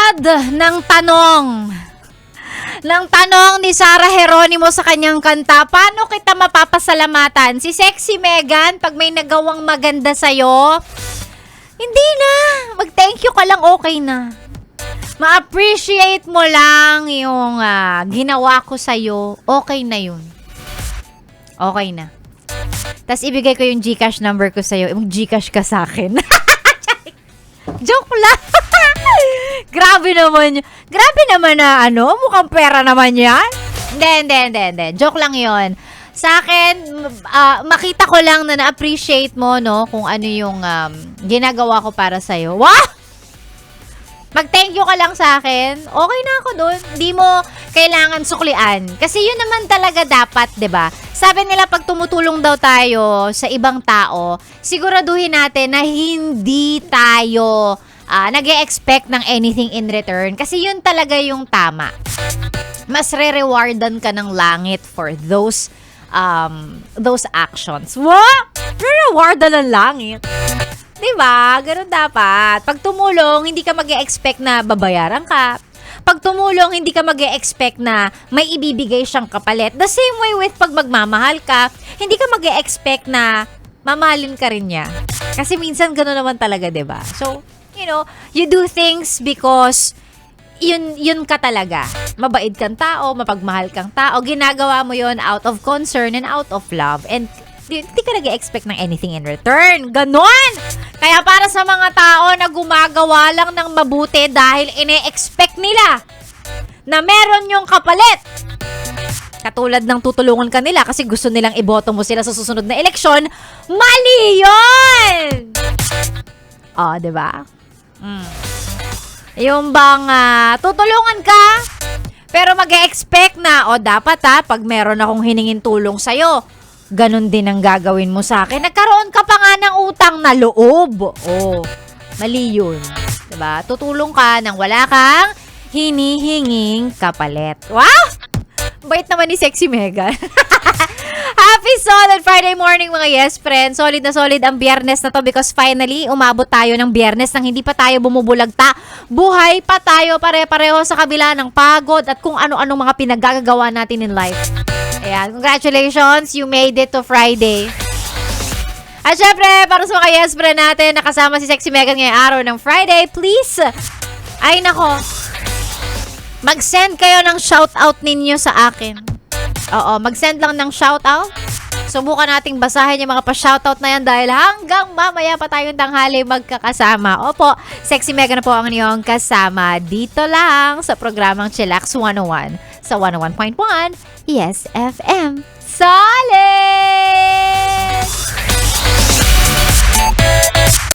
Tulad ng tanong ni Sarah Geronimo sa kanyang kanta, paano kita mapapasalamatan? Si Sexy Megan, pag may nagawang maganda sa'yo, hindi na. Mag-thank you ka lang, okay na. Ma-appreciate mo lang yung ginawa ko sa'yo, okay na yun. Okay na. Tapos ibigay ko yung GCash number ko sa'yo, mag-GCash ka sa akin. Joke lang. Grabe naman na mukhang pera naman yan. Hindi. Joke lang yon. Sa akin, makita ko lang na na-appreciate mo, no, kung ano yung ginagawa ko para sa'yo. Wow! Mag-thank you ka lang sa akin. Okay na ako dun. Hindi mo kailangan suklian. Kasi yun naman talaga dapat, 'di ba? Sabi nila pag tumutulong daw tayo sa ibang tao, siguraduhin natin na hindi tayo nag-e-expect ng anything in return. Kasi yun talaga yung tama. Mas re-rewardan ka ng langit for those actions. What? Re-rewardan ng langit? Diba? Ganun dapat. Pag tumulong, hindi ka mag-e-expect na babayaran ka. Pag tumulong, hindi ka mag-e-expect na may ibibigay siyang kapalit. The same way with pag magmamahal ka, hindi ka mag-e-expect na mamahalin ka rin niya. Kasi minsan ganun naman talaga, diba? So, you do things because yun ka talaga. Mabait kang tao, mapagmahal kang tao. Ginagawa mo yun out of concern and out of love. And hindi ka nag-expect ng anything in return. Ganon! Kaya para sa mga tao na gumagawa lang ng mabuti dahil ine-expect nila na meron yung kapalit. Katulad ng tutulungan ka nila kasi gusto nilang iboto mo sila sa susunod na eleksyon, mali yun! Diba? Yung bang tutulungan ka, pero mag-expect na, dapat pag meron akong hiningin tulong sa'yo, ganun din ang gagawin mo sa akin. Nagkaroon ka pa nga ng utang na loob. Mali yun. Diba? Tutulong ka nang wala kang hinihinging kapalit. Wow! Bait naman ni Sexy Megan. Happy solid Friday morning mga yes friends. Solid na solid ang Biyernes na to because finally umabot tayo ng Biyernes nang hindi pa tayo bumubulagta. Buhay pa tayo pare-pareho sa kabila ng pagod at kung ano-anong mga pinagagagawa natin in life. Ayan, congratulations, you made it to Friday. At syempre, para sa mga yes friend natin, nakasama si Sexy Megan ngayong araw ng Friday, please, mag-send kayo ng shoutout ninyo sa akin. Mag-send lang ng shoutout. Subukan nating basahin yung mga pa-shoutout na yan dahil hanggang mamaya pa tayong tanghali magkakasama. Opo, Sexy Megan na po ang inyong kasama dito lang sa programang Chillax 101 sa 101.1 Yes FM. Solid!